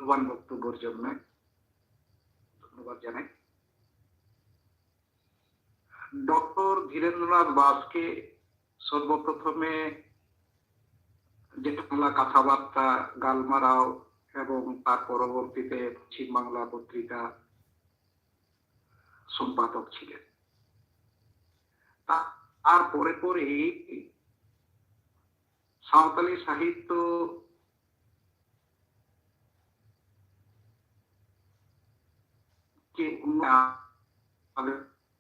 মূল্যবান বক্তব্যের জন্য ধন্যবাদ জানাই। ডক্টর ধীরেন্দ্রনাথ দাসকে সর্বপ্রথমে যেটা বাংলা কথাবার্তা গালমারাও এবং তার পরবর্তীতে পশ্চিম বাংলা পত্রিকা সম্পাদক ছিলেন। তার পরে পরে সাঁওতালি সাহিত্য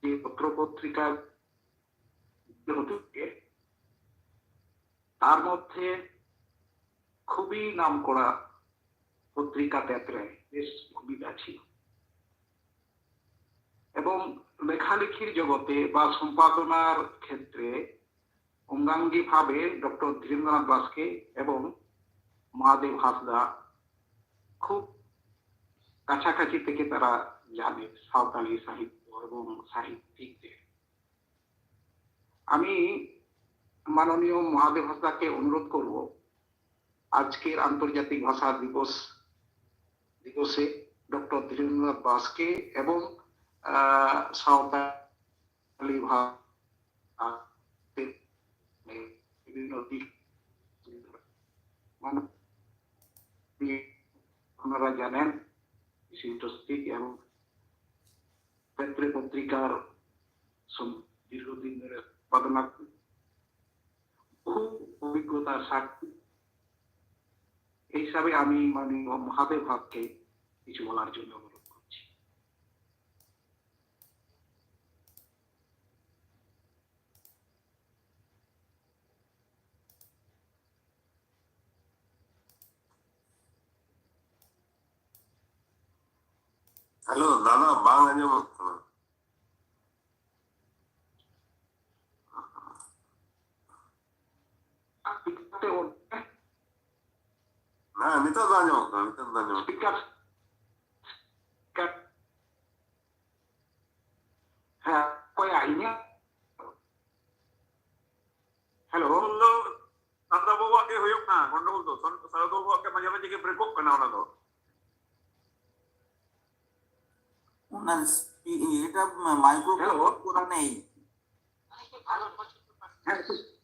যে পত্র পত্রিকা তার মধ্যে খুবই নামকরা পত্রিকা ত্যাত্রায় বেশ ভূমিকা ছিল এবং লেখালেখির জগতে বা সম্পাদনার ক্ষেত্রে অঙ্গাঙ্গী ভাবে ডক্টর ধীরেন্দ্রনাথ দাসকে এবং মহাদেব হাঁসদা খুব কাছাকাছি থেকে তারা জানে সাঁওতালি সাহিত্য এবং সাহিত্যিকদের। আমি মাননীয় মহাদেব হাঁসদাকে অনুরোধ করব আজকের আন্তর্জাতিক ভাষা দিবসে ডক্টর ধীরেন্দ্রনাথ দাসকে এবং সাঁওতালি ভাষা বিভিন্ন দিক আপনারা জানেন বিশিষ্ট এবং পত্রিকার দীর্ঘদিন ধরে উৎপাদনা বহু অভিজ্ঞতার সাক্ষী এই হিসাবে আমি মাননীয় মহাদেব ভাবকে কিছু বলার জন্য অনুরোধ করছি। হ্যালো দাদা, বাং আঁᱡᱚᱢᱚᱜ ᱠᱟᱱᱟ? হ্যাঁ, নিতও তো আঁᱡᱚᱢᱚᱜ ᱠᱟᱱᱟ, নিতও তো আঁᱡᱚᱢᱚᱜ ᱠᱟᱱᱟ। হ্যাঁ, হ্যালো, সারদা বাবুᱣᱟᱜ ᱜᱮ ᱦᱩᱭᱩᱜ ᱠᱟᱱᱟ ᱜᱚᱱᱰᱚᱜᱳᱞ ᱫᱚ, সারদা বাবুᱣᱟᱜ ᱜᱮ মাঝে মাঝে ᱜᱮ ব্রেকᱚᱜ ᱠᱟᱱᱟ ᱚᱱᱟ ᱫᱚ। এটা মাইক্রোফোন করা নেই।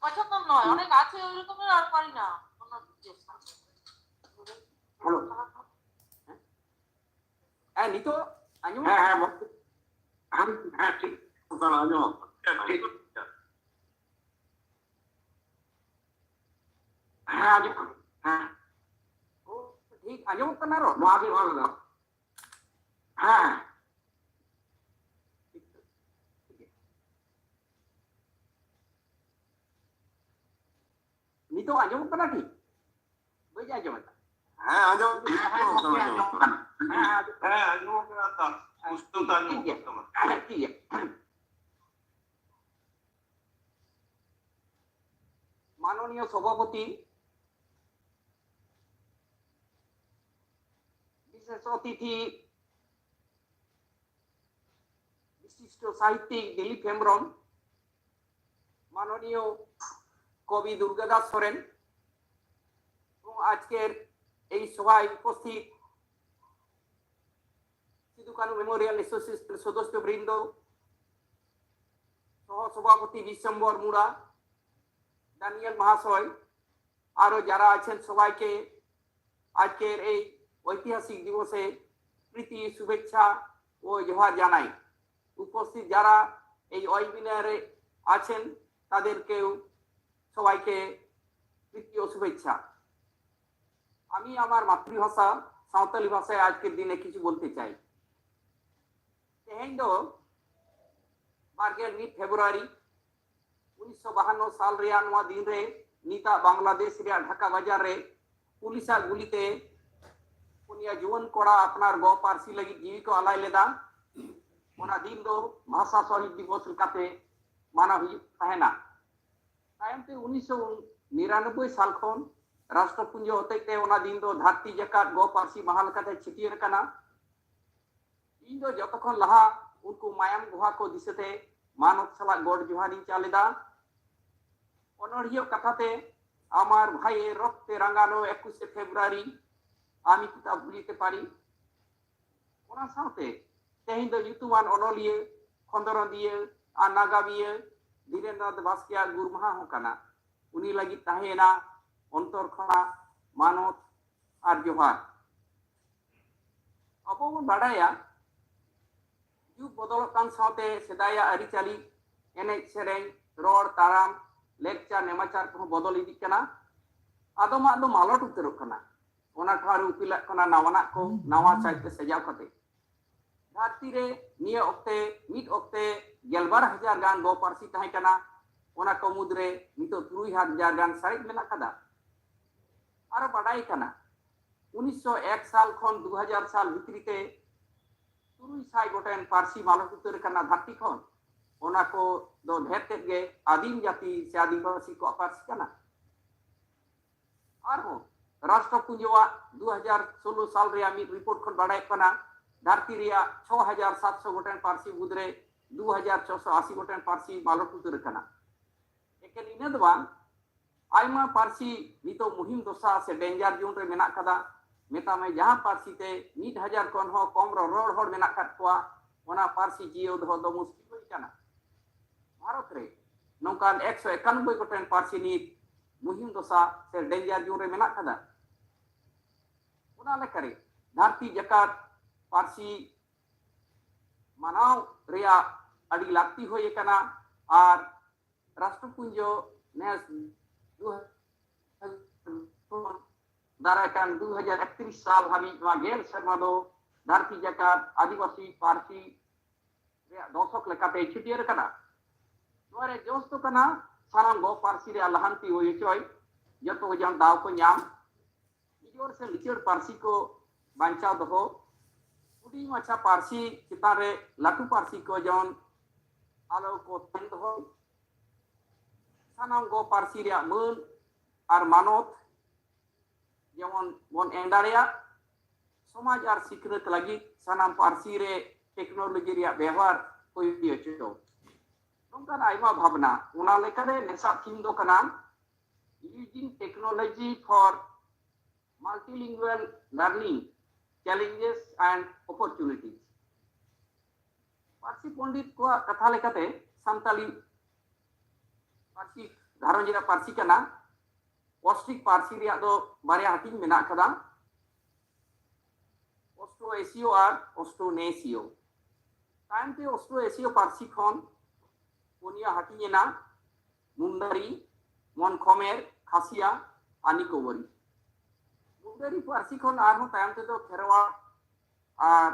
পছন্দ নয়, অনেক আছে ওই রকমের, আর পারি না। হ্যালো, হ্যাঁ নিতো আঁজম। হ্যাঁ হ্যাঁ হ্যাঁ ঠিক আঁজᱚᱢᱚᱜ ঠিক হ্যাঁ হ্যাঁ ও ঠিক আঁজমᱚᱜ ᱠᱟᱱᱟ ᱨᱚᱲ? মহাদেব হাঁসদা, হ্যাঁ নিতো আঁজমᱚᱜ ᱠᱟᱱᱟ কি? বই আঁজমটা? হ্যাঁ আঁজᱚᱢᱚᱜ ᱠᱟᱱᱟ। হ্যাঁ আঁজᱚᱢᱚᱜ ᱠᱟᱱᱟ তা মুস্তুত আঁজᱚᱢᱚᱜ ᱠᱟᱱᱟ। ঠিক আছে। মাননীয় সভাপতি, বিশেষ অতিথি বিশিষ্ট সাহিত্যিক দিলীপ হেমব্রম, মাননীয় কবি দুর্গাদাস সরেন এবং আজকের এই সভায় উপস্থিত সিধু কানু মেমোরিয়াল অ্যাসোসিয়েশনের সদস্যবৃন্দ, সহসভাপতি বিশ্বম্বর মুড়া, দানিয়েল মহাশয়, আরো যারা আছেন সবাইকে আজকের এই ঐতিহাসিক দিবসে প্রীতি, শুভেচ্ছা ও জোহার জানাই। উপস্থিত যারা এই ওয়েবিনারে আছেন তাদেরকেও সবাইকে প্রীতি ও শুভেচ্ছা। আমি আমার মাতৃভাষা সাঁওতালি ভাষায় আজকের দিনে কিছু বলতে চাই। তেহেñ ᱫᱚ 22 ফেব্রুয়ারি 1952 সাল রেয়ার নোয়া দিন রে নিতা বাংলাদেশ রেয়ার ঢাকা বাজার রে পুলিশার গুলিতে পুনিয়া জুয়ান কোড়া আপনার গো পার্সি লাগি জীবী को আলাই লেদা। ওনা দিন ᱫᱚ ভাষা শহীদ দিবস ᱞᱮᱠᱟᱛᱮ মানা ᱦᱩᱭᱩᱜ ᱛᱟᱦᱮᱱᱟ। ᱛᱟᱭᱚᱢ ᱛᱮ 1999 সাল ᱠᱷᱚᱱ রাষ্ট্রপুঞ্জ হতেতে ওনা দিন ᱫᱚ ᱫᱷᱟᱹᱨᱛᱤ ᱡᱟᱠᱟᱛ ᱜᱚ ᱯᱟᱹᱨᱥᱤ ᱢᱟᱦᱟ ᱞᱮᱠᱟᱛᱮ ᱪᱷᱤᱴᱭᱟᱹᱨ ᱠᱟᱱᱟ। ᱤᱧ ᱫᱚ ᱡᱚᱛᱚᱠᱷᱚᱱ ᱞᱟᱦᱟ उनको मायाम गुहा को दिशते मानव सला गड़ जोहारी चालेदा। অনড়িয় কথাতে আমার ভাইয়ের রক্তে রাঙানো 21 ফেব্রুয়ারি আমি কিতাব বলিতে পারি ওনা সাথে তেহিন দ যুতুমান অনলিয়ে খন্দরদিয়ে আর নাগাবিয়ে ধীরেন্দ্রনাথ বাস্কিয়া গুরমাহা হকানা উনি লাগি তাহেনা অন্তর খনা মানত আর জোহার আবো বন বাড়ায়া যুগ বদলক কান সাথে সেদায়া আরিচালি এনে সেরেং রড় তারাম লেকচার নেমাচার কো বদল ইদি কানা আদমা দো মালট উতরক কানা ওনা ঠার উপিলাক কানা নাওয়ানা को नावा साइते सजाव कते धरती रे निया ओक्ते मिट ओक्ते 11,000 गान गो पारसी ताहे कना ओना को मुद्रे नितो 3,000 गान साइड मेना कदा आरो बाडाई कना 1901 साल खन 2000 साल भितरीते 300 गोटेन पारसी मालट उतर कना धरती खन ओना को दो ढेर तेज गे आदिम जाति से आदिवासी को पारसी कना आरो राष्ट्रपुंजवा 2016 साल रे आमी रिपोर्ट खन बाडाई कना धरती रिया 6,700 गोटेन पारसी मुद्रे 2,680 गोटेन पारसी मालट उतर कना एकेन इने दो बांग आयमा पारसी नितो मुहिम दशा से डेंजर जोन रे मेना कदा मेता में जहां पारसी ते 1,000 कोन हो कम रोड होड़ मेना कत कोआ ओना पारसी जियो दो दो मुश्किल होई कना भारत रे नौकान 191 गोटेन पारसी नीत मुहिम दशा से डेंजर जोन रे मेना कदा ओना लेकरे धरती जकात पारसी मानाव रिया अड़ी लागती होय कना आर राष्ट्रपुंजो नेस दाराकान 2031 साल हाबी मा गेल सर्मा दो धरती जकात आदिवासी पारसी रिया दशक लेकाते छिटियर कना नोरे जोस तो कना सानाम गो पारसी रे लहांती होय चोय जतो जन दाव को ᱧᱟᱢ इजोर से लिचड़ पारसी को बांचाव दहो उडी माछा पारसी चितान रे लाटू पारसी को जन आलो को तन दहो सानाम गो पारसी रे मान আর মানত যেমন বন এন্ডারিয়া সমাজ আর সিকরত লাগি সানাম পারসি রে টেকনোলজি রিয়া ব্যবহার কইবি হচো নংকান আইমা ভাবনা ওনা লেকারে নেসা থিম দো কানা using technology for multilingual learning challenges and opportunities পারসি পণ্ডিত को कथा लेकाते सानताली पारसी घारंज रे पारसी कना ऑस्ट्रिक पारसी रिया दो बारिया हाटिंग मेना कदा ऑस्ट्रो एशियो और ऑस्ट्रोनेशियो टाइम पे ऑस्ट्रो एशियो पारसी खन पुनिया हाटिंगेना मुंडारी मन खमेर खासिया आनिकोवरी मुंडारी पारसी खन आरो टाइम पे तो खेरवा और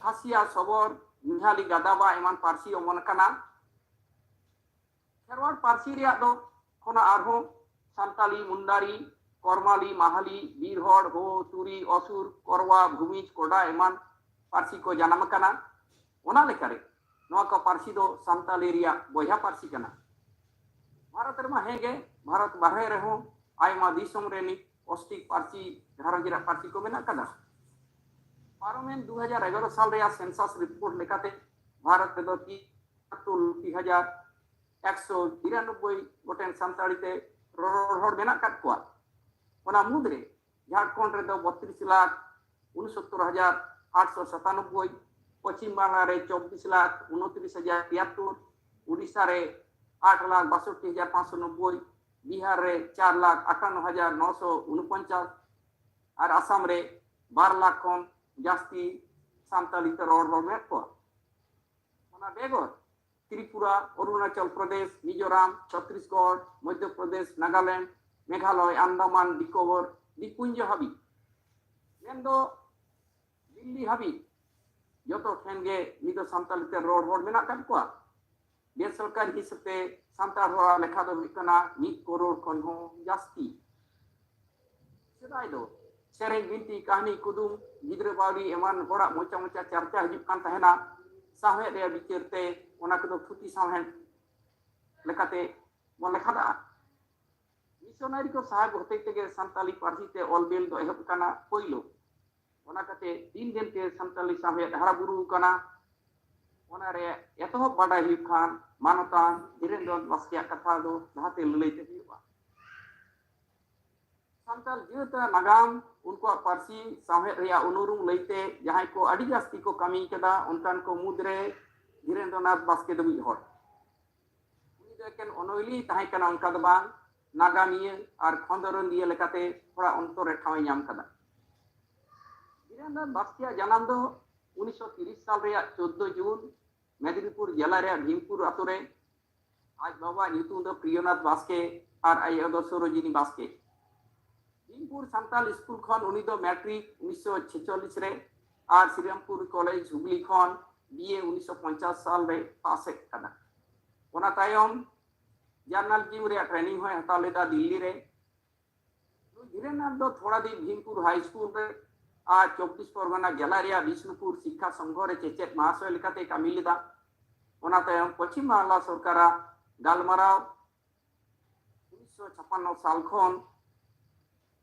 खासिया सबोर निहाली गादाबा एमान पारसी ओमन कना खेरवा पारसी रिया दो खना आरो सानताली मुंडारी करमाली माहाली बीरहड़ हो तुरी असुर करवा भूमिज कोडा एमान पारसी को जानाम कना ओना लेकारे नोआ को पारसी दो सानताली रिया बोया पारसी कना भारत रे मा हेगे भारत बाहरे रहो आयमा दिसम रेनी ऑस्ट्रिक पारसी घारंज रे पारसी को मेना कदा पारोमेन 2011 साल रे सेंसस रिपोर्ट लेकाते भारत रे दो 3,193 गोटेन सानताली ते रोड मेना कत कोआ ओना मुद्रे झारखंड रे दो 32,69,897 पश्चिम बांग्ला रे 24,29,073 उड़ीसा रे 8,62,590 बिहार रे 4,58,949 और आसाम रे 12 लाख खन जास्ती सानताली ते रोड में कोआ ओना बेगोर त्रिपुरा अरुणाचल प्रदेश मिजोराम छत्तीसगढ़ मध्य प्रदेश नागालैंड मेघालय अंडमान निकोबर द्वीपपुंज हाबी मेन्दो दिल्ली हाबी जतो ठेन गे निदो सानताली ते रोड मेना कत कोआ बेसरकारी हिसाबते सानताल होरा लेखा दो बिकना 1 करोड़ खन हो जास्ती सेदाय दो सेरें बिनती कहानी कुदुम गिद्र बावली एमान होड़ा मोचा मोचा चर्चा हिजुक कान तहेना साहेब रे बिचरते ओना को फुटी साहेब लेकाते मन लेखादा मिशनरी को साहेब होते तेगे सानताली पारसी ते ऑलबेल दो एहब काना पहिलो ओना कते दिन दिन ते सानताली साहेब हारा बुरु काना ओना रे एतो बाडा हि खान मानतान धीरेन्द्र बास्किया कथा दो धाते ललैते हिबा सान्ताल जेता नागाम उनको पार्सी साहेब रिया उनुरुम लैते जहां को अड़ी जास्ती को कमी कदा उनकान को मुद्रे धीरेन्द्रनाथ बास्के दो मिद हर उनी दो एकेन अनोइली ताहें कना उनका दो बांग नागामिया और खंदरन दिए लेकाते थोड़ा अंतर ठाव नाम कदा धीरेन्द्रनाथ बास्के जन्म दो 1930 साल रे 14 जून मेदिनीपुर जिला रे भीमपुर अतो रे आज बाबा ᱧᱩᱛᱩᱢ दो प्रियनाथ बास्के और आयो दो सरोजिनी बास्के भीमपुर सान्ताल स्कूल खन उनी दो मैट्रिक 1946 रे और श्रीरामपुर कॉलेज हुगली खन बीए 1950 साल रे पास कदा ओना तायम जर्नलिज्म रे ट्रेनिंग होय हता लेदा दिल्ली रे धीरेन्द्रनाथ दो थोड़ा दिन भीमपुर हाई स्कूल रे आज 24 परगना जिला रे विष्णुपुर शिक्षा संघ रे चेचेत महाशय लेकाते कामी लेदा ओना तायम पश्चिम बांग्ला सरकार गालमाराव 1956 साल खन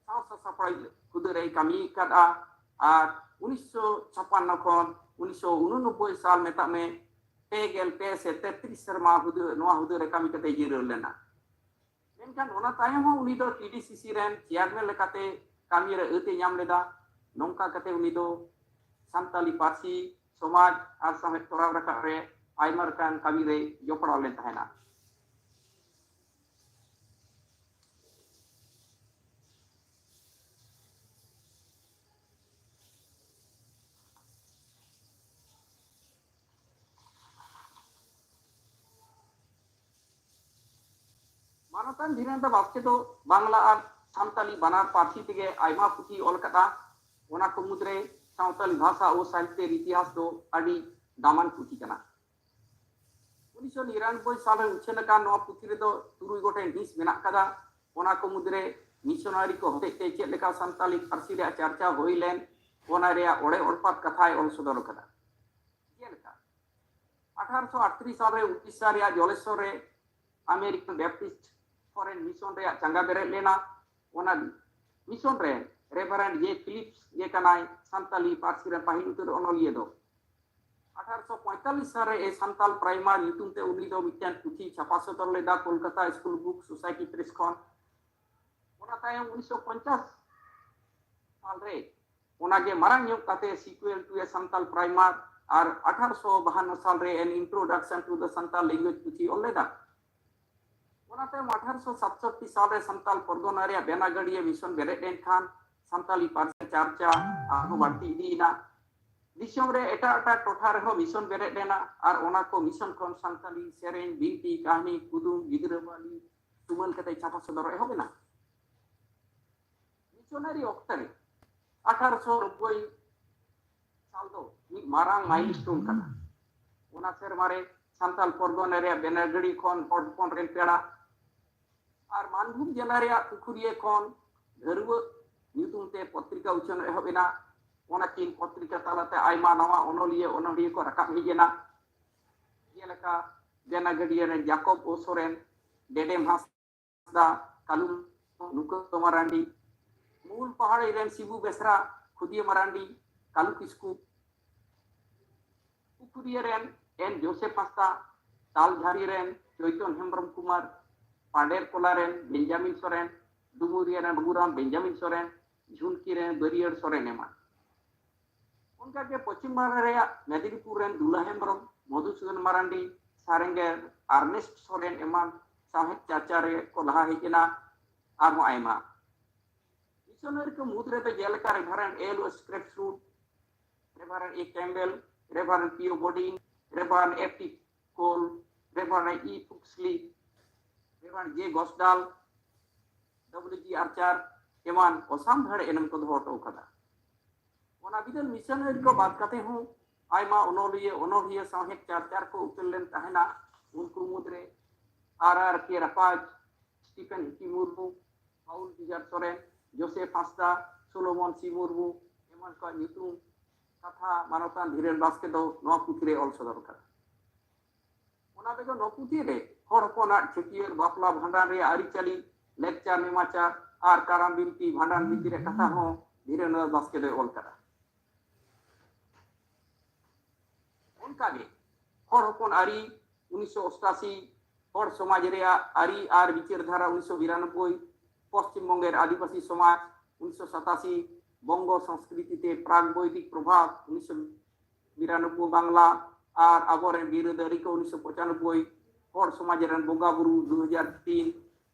सापड़ाई खुदरे कमी कदा और 1956 खन 1989 साल मेता में 3 से 33 शर्मा हुदे कमी कते जिरो लेना मेनखान ओना तायम उनी दो टीडीसीसी रेन चेयरमैन लेकाते कमी रे एते नाम लेदा नोंका कते उनी दो सान्ताली पार्सी समाज और समेत तोराव रखा रे आयमा रकान कमी रे जोपड़ा लेन तहना मानतान धीरेन्द्र बास्के दो बांग्ला और सान्ताली बनार पार्सी तेगे आयमा पुथी ऑल कदा ओना को मुद्रे सान्ताली भाषा और साहित्य इतिहास दो अड़ी दामन पुथी कना 1999 साल रे उछेन का नो पुथी रे दो तुरुई गोटेन हिस मेना कदा ओना को मुद्रे मिशनरी को होते ते चेत लेका सान्ताली पार्सी रे चर्चा होई लेन ओना रे ओड़े ओड़पात कथाय ऑल सदर कदा जेलका 1838 साल रे उड़ीसा रे जलेश्वर रे अमेरिकन बैप्टिस्ट फॉरेन मिशन रे चंगा बेरे लेना ओना मिशन रे रेवरेंड ये फिलिप्स ये कनाय सान्ताली पार्सी रे पाहिल उतर ओनलिए दो 1845 साल रे सान्ताल प्राइमर ᱧᱩᱛᱩᱢ ते उनी दो मिटन पुथी छापा सतर लेदा Kolkata school book society press खन ओना तायम 1950 साल रे ओना के मारांग ᱧᱚᱜ काते sequel to a Santal primer और 1852 साल रे an introduction to the Santal language पुथी ओल लेदा ओनाते 1867 साल रे सान्ताल परगना रे बेनागड़िया मिशन बेरे लेन खान सान्ताली पार्सी चर्चा आगो बाड़ती इदीना दिसम रे एटा एटा टोठा रे हो मिशन बेरे लेना और ओना को मिशन खन सान्ताली सेरेन बिनती कहानी कुदुम गिदराबाली तुमन कते छापा सदर हो बेना मिशनरी ऑक्टरे 1890 साल दो एक मारांग माइलस्टोन कना ओना सेर मारे सान्ताल परगना रे बेनागड़ी खन पड़पन रे पेड़ा और मानभूम जिला रे पुखुरिया खन धरुव ᱧᱩᱛᱩᱢ ते पत्रिका उछन एहबेना ओना तीन पत्रिका तालाते आयमा नवा ओनलिए ओनलिए को रकाब हिजेना जेलका बेनागड़िया रे जाकोब ओसोरेन डेडेम हासदा कालू नुको मारांडी मूल पहाड़ी रेन शिबू बेसरा खुदिया मारांडी कालू किस्कू पुखुरिया रेन एन जोसेफ हासदा तालझारी रेन चैतन हेम्ब्रम कुमार पांडेर कोला रेन बेंजामिन सोरेन डुमुरिया रेन बगुराम बेंजामिन सोरेन झुनकी रेन बरियर सोरेन एमा उनका के पश्चिम बांग्ला रे मेदिनीपुर रेन दुला हेम्ब्रम मधुसूदन मारांडी सारेंगेर आर्नेस्ट सोरेन एमान साहित्य चर्चा रे को लहा हेजना आर आयमा मिशनरी को मुद्रे पे जेलका reverend L Skrefsrud reverend A Campbell reverend P O Bodding reverend F T Cole reverend E Foxley reverend J Gosdal W G Archer एमान ओसाम भड़ एनम को धोटो कदा ओना बिदल मिशनरी को बात करते हूं आयमा ओनोलिए साहित्य चर्चा को उतर लेन तहना उनको मुद्रे आर के रपाज Stephen Hiki Murmu Paul Bijar Soren Joseph Hansda Solomon C Murmu एमान को ᱧᱩᱛᱩᱢ कथा मानवतान धीरेन बास्के दो नो पुथी ऑल सदर कदा ओना बेगो नो पुथी रे हर हपना छटियर बापला भांडान रे आरिचाली लेक्चर नेमाचार और काराम बिनती भांडान बिनती रे कथा हो धीरेन्द्र बास्के दो ऑल कदा उनका गे हर हपन आरी 1988 हर समाज रे आरी और विचारधारा 1992 পশ্চিমবঙ্গের আদিবাসী সমাজ 1987, বঙ্গ সংস্কৃতিতে প্রাক বৈদিক প্রভাব 1992, বাংলা আর আবরের বিরোধীকে 1995, হড় সমাজের বঙ্গা বুরু 2003,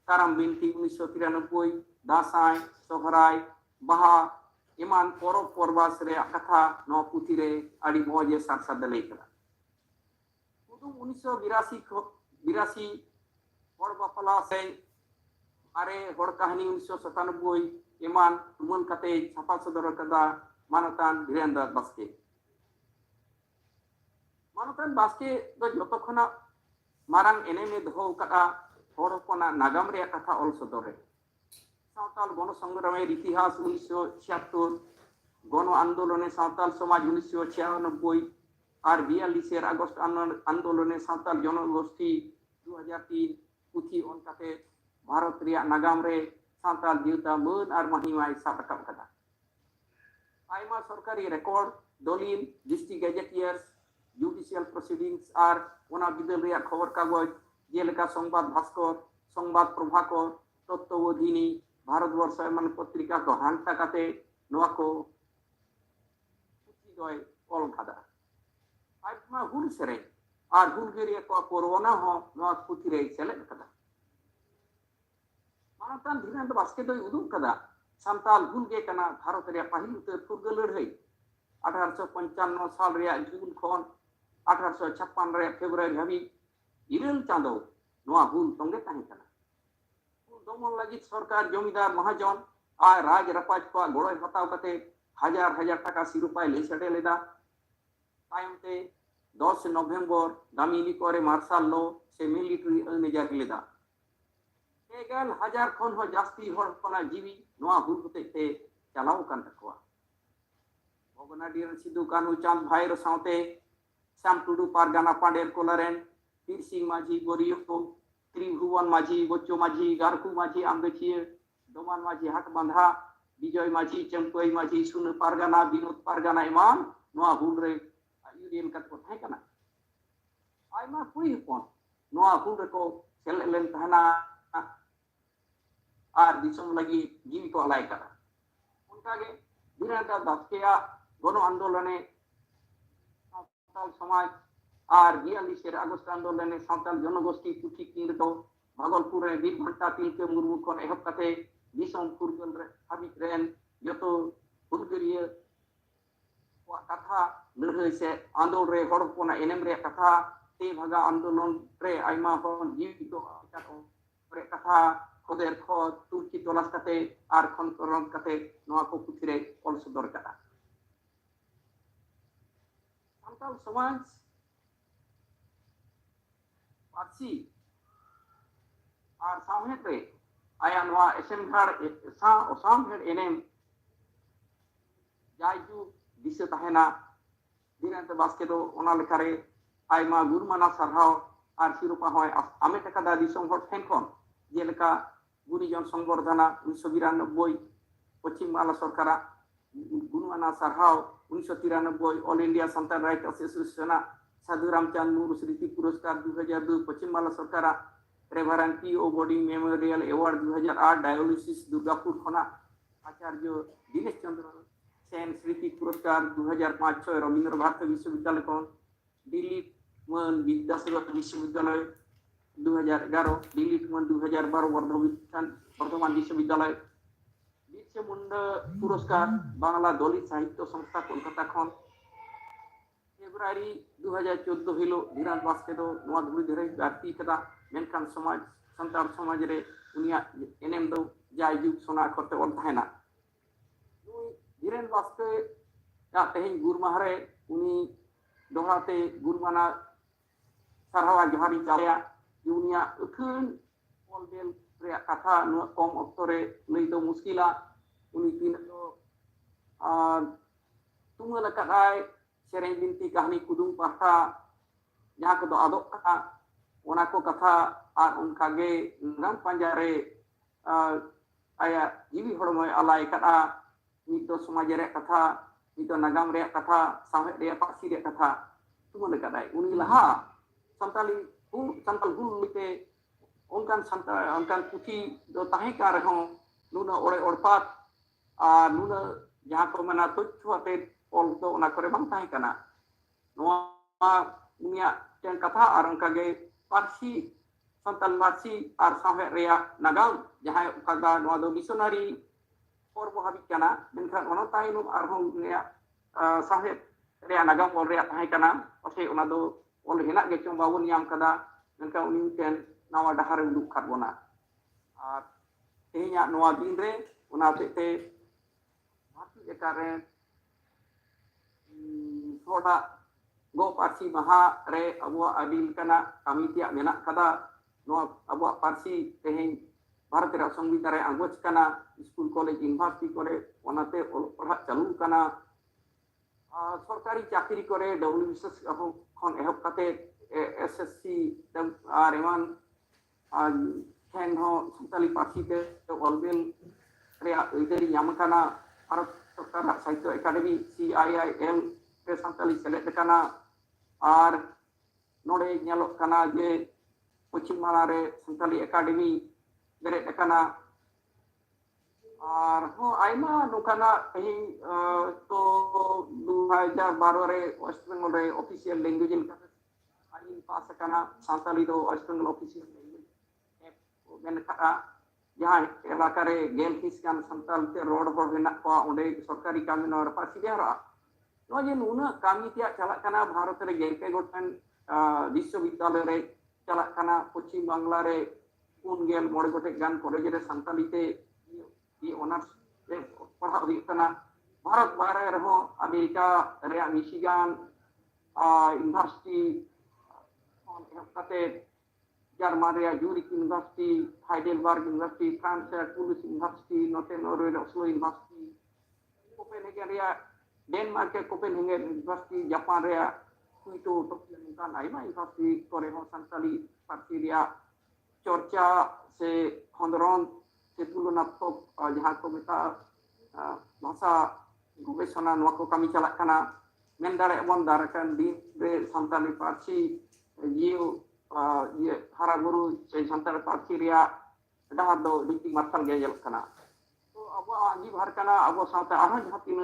কারাম বিনতি 1993, দাসাই সহরাই বাহা এমান পরব পরবাস রে কথা ন পুথিরে আড়ি মজে সারসাদ লাই করা কুদুম 1982 হড় বাপলা সে আরে হড় কাহিনী 1997 এমান তুমন কাতে ছাপা সদর কাদা মানতান ধীরেন্দ্র বাস্কে মানতান বাস্কে ᱫᱚ ᱡᱚᱛᱚ ᱠᱷᱚᱱᱟᱜ ᱢᱟᱨᱟᱝ ᱮᱱᱮᱢᱮ ᱫᱚᱦᱚ ᱟᱠᱟᱫᱼᱟ ᱦᱚᱲ ᱦᱚᱯᱚᱱᱟᱜ ᱱᱟᱜᱟᱢ ᱨᱮᱭᱟᱜ ᱠᱟᱛᱷᱟ ᱚᱞ ᱥᱚᱫᱚᱨ ᱨᱮ সাঁওতাল গণসংগ্রামের ইতিহাস 1976, গণ আন্দোলনে সাঁওতাল সমাজ 1996 আর 42 আগস্ট আন্দোলনে সাঁওতাল জনগোষ্ঠী 2003 পুঁথি অনকাতে ভারত রিয়া নাগাম রে সাঁওতাল জিউতা মান আর মাহিমায় সাব রাকাব কাদা আইমা সরকারি রেকর্ড দলিল ডিস্ট্রিক্ট গেজেটিয়ার্স জুডিশিয়াল প্রসিডিংস আর ওনা বিদল রিয়া খবর কাগজ যেলেকা সংবাদ ভাস্কর সংবাদ প্রভাকর তত্ত্ববোধিনী ভারতবর্ষ এমন পত্রিকা কো হান্টা কাতে নোয়া কো পুঁথি দয় অল কাদা আইমা হুল সেরে আর হুলগেরিয়া কো করোনা হ নোয়া পুঁথি রে সেলেদ কাদা মানতান ধীরেন্দ্র বাস্কে দই উদুম কাদা সান্তাল হুলগে কানা ভারত রে পাহিল উত্তর ফুরগল লড়াই 1855 সাল রে জুন খন 1856 রে ফেব্রুয়ারি হাবি ইরেল চাঁদো নোয়া হুল তঙ্গে তাহে কানা দমন লাগিত সরকার জমিদার মহাজন আর রাজ রাপাজ কো গড়াই হতাও কাতে হাজার হাজার টাকা সিরুপাই লে সেটে লেদা তায়মতে 10 নভেম্বর দামিনী করে মার্শাল ল সে মিলিটারি আইনে জারি লেদা এগাল হাজার খন হ জাস্তি হড় হপনা জীবী নোয়া হুল হতে তে চালাও কান তাকোয়া ভগনাডিয়ার সিধু কানু চাঁদ ভাইর সাথে শ্যাম টুডু পারগানা পান্ডের কোলারেন পীর সিং মাঝি গরিয় ত্রিভুবন মাঝি বচ্চু মাঝি গারকু মাঝি আমগছিয়ে দমান মাঝি হাট বাঁধা বিজয় মাঝি চম্পই মাঝি সুন পারগানা বিনোদ পারগানা ইমান নোয়া হুল রে ইউরিয়ান কাট কো থাই কানা আইমা কুই হপন নোয়া হুল রে কো সেলেন তাহানা আর দিসম লাগি জীবি কো আলাই কারা উনকাগে ধীরেন্দ্র বাস্কেয়া গণ আন্দোলনে সাঁওতাল সমাজ আর 42 আগস্ট আন্দোলনে সাঁওতাল জনগোষ্ঠী পুঁথি কিনতো ভাগলপুরে বীর ঘন্টা তিলকে মুর্মু খন এহব কাতে দিসম ফুরগল রে হাবিব রেন যত হুলগেরিয়া কথা লড়াই সে আন্দোলন রে হড় হপনা এনএম রে কথা তে ভাগা আন্দোলন রে আইমা হন জীবিত রে কথা ওদের খত তুর্কি তলাশ কাতে আর খনকরণ কাতে নোয়া কো পুঁথি রে অল সদর কাটা সাঁওতাল সমাজ পার্সি আর সামহেদ রে আয়া নোয়া এসেমঘাড় সামহেদ এনএম যাইজু দিশে তাহেনা ধীরেন্দ্র বাস্কে দো ওনা লেখারে আইমা গুরমানা সারহাও আর শিরোপা হয় আমে টাকাদা দিসম হড় ঠেন খন যেলেকা গুণীজন সংবর্ধনা 1992 পশ্চিম বাংলা সরকার গুণমানা সারহাও 1993 All India Santal writers association Sadhu Ramchand Murmu স্মৃতি পুরস্কার 2002 পশ্চিম বাংলা সরকার reverend P O Bodding memorial award 2008 dialysis Durgapur খনা আচার্য দীনেশ চন্দ্র সেন স্মৃতি পুরস্কার 2005-6 রবীন্দ্র ভারতী বিশ্ববিদ্যালয় খন দিল্লি মন বিদ্যাসাগর বিশ্ববিদ্যালয় 2011 দিল্লি মন 2012 বর্ধমান বিশ্ববিদ্যালয় বিরসা মুন্ডা পুরস্কার বাংলা দলিত সাহিত্য সংস্থা কলকাতা খন ফেব্রুয়ারি 2014 হিলো ধীরেন্দ্র বাস্কে দো নোয়া ধুলি ধরে গার্তি কাদা মেনখান সমাজ সান্তাল সমাজ রে উনিয়া এনএম দো যাই যুগ সোনা করতে অল তাহেনা ধীরেন্দ্র বাস্কে তেহেñ গুর মাহারে উনি দোহাতে গুরমানা সারহাওয়া জহারি চালিয়া উনিয়া উঠুন অলবেল রে কথা কম অক্তরে লই দো মুশকিলা উনি তিন তুমুল কাদায় সেরেñ বিনতি কাহিনী কুদুম পাঠা যাহা কো আদক কাথা ওনা কো কথা আর উনকাগে নাম পাঞ্জারে আয়া জীবী হড়ময় আলাই কাটা নিত সমাজের কথা নিত নাগাম রে কথা সাহেব রে পাসি রে কথা তুমুল কাদায় উনি লাহা সান্তালি সান্তাল হুল মিতে onkan পুঁথি do tahe ka rehon nuna ore orpat nuna jaha ko mana tuchu ate ol to ona kore bang tahe kana noa unia ten kata arang kage parsi santal parsi ar sahe rea nagam jaha kaga noa do missionary porbo habit kana menkan ona tainum arhong rea sahe rea nagam ol rea tahe kana pasti ona do ol hinak ge chong bawun yam kada menkan uni ten nawa dahar uduk kat bona ar tehnya noa din re ona te mati ekare thoda go parsi maha re abu adil kana kami tiak menak kada noa abu parsi teheng Bharat ra संविधान re anggoj kana school college university kore onate pahak chalu kana सरकारी चाकरी करे WBCS खन एहब कते SSC are एमान ठेन हो Santali party ते ऑलवेल रे इधर यामकाना भारत सरकार साहित्य एकेडमी CIIL पे संताली सेलेक्ट काना आर नोडे nyalok kana je पश्चिम माला रे संताली एकेडमी बेरे काना और हो आइमा नोकाना कहीं तो 2012 रे वेस्ट बेंगल रे ऑफिशियल लैंग्वेज इन आइन पास करना सांताली दो West Bengal official language app ban करा जहां इलाका रे गेल किसकान सांताल ते रोड पर बेना को ओंडे सरकारी कामी नर पासी देरा नो जे नुना कामी तिया चला कना भारत रे गेल पे गोटन विश्वविद्यालय रे चला कना पश्चिम बांग्ला रे पुन गेल मोड़े गोटे गान कॉलेज रे सांताली ते ये ऑनर्स पढ़ा हुई करना भारत बाहर रहो अमेरिका रे मिशिगन यूनिवर्सिटी कते जर्मन रे uric university Heidelberg university France रे टूल्स यूनिवर्सिटी नोटे नॉर्वे रे ओस्लो यूनिवर्सिटी कोपेनहेगन रे डेनमार्क के कोपेनहेगन यूनिवर्सिटी जापान रे क्योटो टोक्यो नोंकान आइमा यूनिवर्सिटी करे हो संताली पार्टी रे चर्चा से खंडरन से तुलनात्मक जहाँ को मेता भाषा गवेषणा नवा को कमी चला कना मेन दारे बन दारकन दिन रे संताली पार्सी जियो ये हरा गुरु से संताली पार्सी रिया डहार दो डिटी मार्शल गे जल कना तो अब आजी भर कना अब साथ आहा जहाँ तीन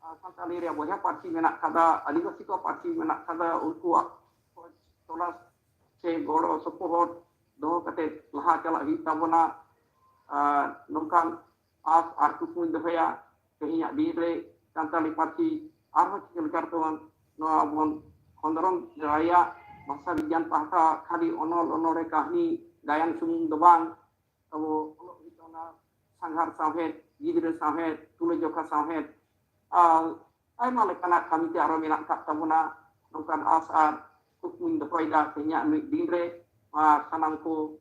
संताली रिया बोझा पार्सी मेना कदा आदिवासी को पार्सी मेना कदा उनको तोला से गोड़ो सपोर्ट दो कते लहा चला ही तबना नोंकान आस आर कुपुन दोया कहीं दीरे संताली पार्टी आरहो चिकल करतवन नो अबन खंदरन राया भाषा विज्ञान पाहता खाली अनल अनरे कहानी गायन सुमुंग दबांग अबो ओना संघार साहेब गिद्रे साहेब तुले जोखा साहेब आयमा लेकाना कमिटी आरो मेना तबना नोंकान आस आर कुपुन दोया कहीं दीरे sanam ko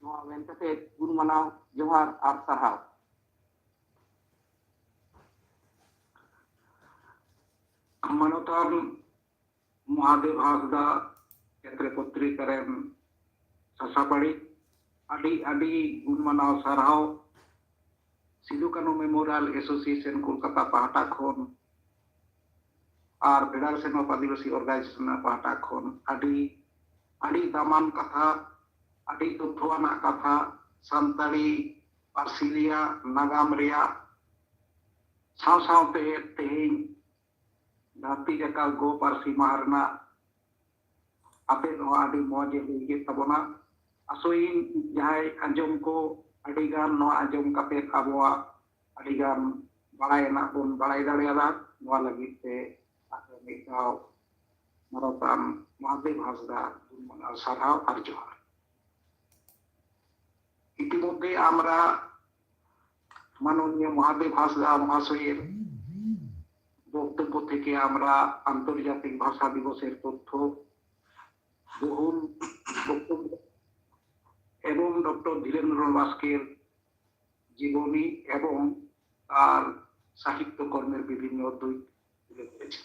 no wentate guru manau johar ar sarhau manotan Mahadev Hasda Ketre Putri Karen Sasabari adi guru manau sarhau Sidhu Kanu Memorial Association Kolkata pahata khon ar Federation of Adivasi Organization pahata khon adi daman katha adi tuthwana katha santali parsilia nagam rea saw-saw te tehing dhati jakal go parsi maharna ape no adi moje lege tabona asoin jahai anjom ko adi gan no anjom kate abwa adi gan balai na pun balai daleada no lagi te ate mikau Marotan Mahadev Hasda Gurumana Sarhau আর জোহার ইতিমধ্যে আমরা মাননীয় মহাদেব হাসদা মহাশয়ের বক্তব্য থেকে আমরা আন্তর্জাতিক ভাষা দিবসের তথ্য বহুল বক্তব্য এবং ডক্টর ধীরেন্দ্রনাথ বাস্কের জীবনী এবং তার সাহিত্য কর্মের বিভিন্ন দিক তুলে ধরেছে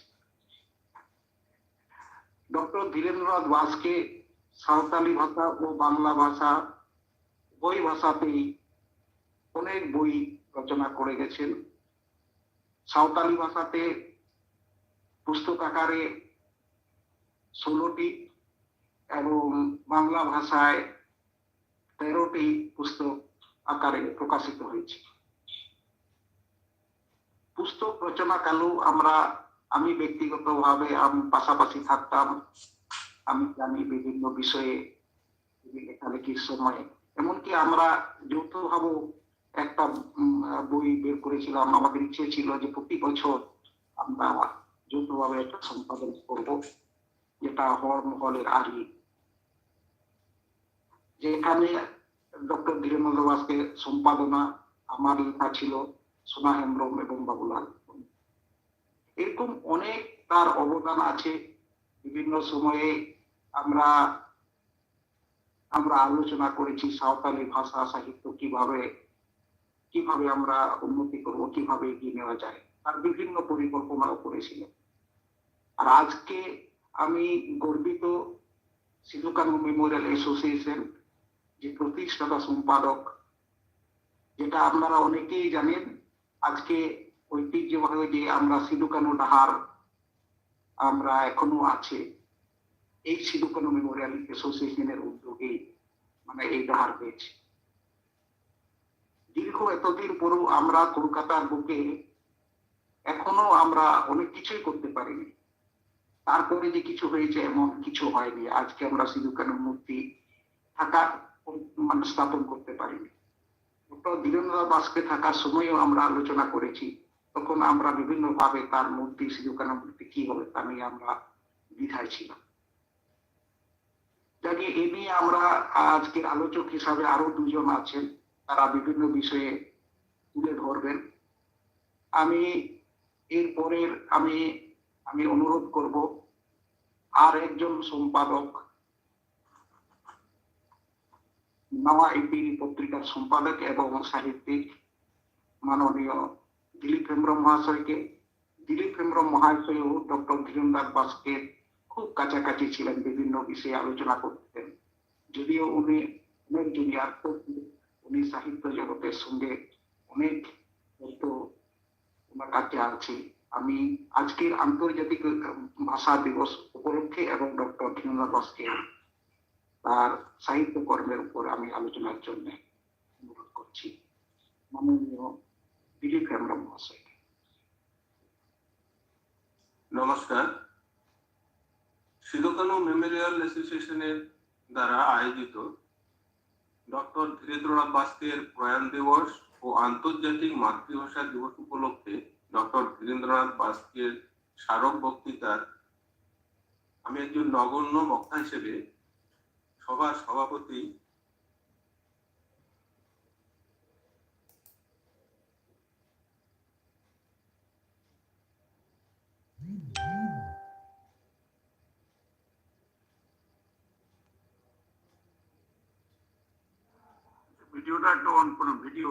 ডক্টর ধীরেন্দ্রনাথ বাস্কে সাঁওতালি ভাষা ও বাংলা ভাষা উভয় ভাষাতেই অনেক বই রচনা করে গেছেন সাঁওতালি ভাষাতে পুস্তক আকারে 16টি এবং বাংলা ভাষায় 13টি পুস্তক আকারে প্রকাশিত হয়েছে। পুস্তক রচনাকালেও আমি ব্যক্তিগতভাবে আমি পাশাপাশি থাকতাম। আমি জানি বিভিন্ন বিষয়ে লেখালেখির সময়, এমনকি আমরা যৌথভাবে একটা বই বের করেছিলাম। আমাদের ইচ্ছে ছিল যে প্রতি বছর আমরা যৌথভাবে একটা সম্পাদন করব, যেটা হরমহলের আড়ি, যেখানে ডক্টর ধীরেন্দ্র দাসকে সম্পাদনা, আমার লেখা ছিল, সোনা হেমব্রম এবং বাবুলাল। এরকম অনেক তার অবদান আছে। বিভিন্ন সময়ে আমরা আলোচনা করেছি সাঁওতালি ভাষা সাহিত্য কিভাবে আমরা উন্নতি করব, কিভাবে এগিয়ে নেওয়া যায়, তার বিভিন্ন পরিকল্পনাও করেছিলেন। আর আজকে আমি গর্বিত সিধু কানু মেমোরিয়াল অ্যাসোসিয়েশন যে প্রতিষ্ঠাতা সম্পাদক, যেটা আপনারা অনেকেই জানেন। আজকে ঐতিহ্যভাবে যে আমরা সিধু কানু ডাহার আমরা এখনো আছে, এই সিধু কানু মেমোরিয়াল অ্যাসোসিয়েশনের উদ্যোগে মানে এই ডাহার হয়েছে। দীর্ঘ এতদিন পরেও আমরা কলকাতার বুকে এখনো আমরা অনেক কিছুই করতে পারিনি। তারপরে যে কিছু হয়েছে এমন কিছু হয়নি। আজকে আমরা সিধু কানুর মূর্তি মানে স্থাপন করতে পারিনি। ডক্টর ধীরেন্দ্র দাসকে থাকার সময়ও আমরা আলোচনা করেছি, তখন আমরা বিভিন্ন ভাবে তার মূর্তি, সিধু কানুর মূর্তি কি হবে তা নিয়ে আমরা দ্বিধায় ছিলাম। যাকে এ নিয়ে আমরা আজকের আলোচক হিসাবে আরো দুজন আছেন, তারা বিভিন্ন বিষয়ে তুলে ধরবেন। আমি এরপরের আমি অনুরোধ করব আর একজন সম্পাদক, নওয়া এপিল পত্রিকার সম্পাদক এবং সাহিত্যিক মাননীয় দিলীপ হেমব্রম মহাশয়কে। দিলীপ হেমব্রম মহাশয়ও ডক্টর ধীরেন্দ্র দাসকে খুব কাছাকাছি ছিলেন, বিভিন্ন বিষয়ে আলোচনা করতেন। যদিও উনি অনেক জুনিয়র, উনি সাহিত্য জগতের সঙ্গে অনেক ওনার কাছে আছে। আমি আজকের আন্তর্জাতিক ভাষা দিবস উপলক্ষে এবং ডক্টর ধীরেন্দ্র দাসকে তার সাহিত্য কর্মের উপর আমি আলোচনার জন্য অনুরোধ করছি মাননীয় দিলীপ হেমব্রম মহাশয়। নমস্কার। সিধু কানু মেমোরিয়াল অ্যাসোসিয়েশনের দ্বারা আয়োজিত ডক্টর ধীরেন্দ্রনাথ বাস্কের প্রয়াণ দিবস ও আন্তর্জাতিক মাতৃভাষা দিবস উপলক্ষে ডক্টর ধীরেন্দ্রনাথ বাস্কের স্মারক বক্তৃতার আমি একজন নগণ্য বক্তা হিসেবে সভার সভাপতি ভিডিওটা একটু অন করুন, ভিডিও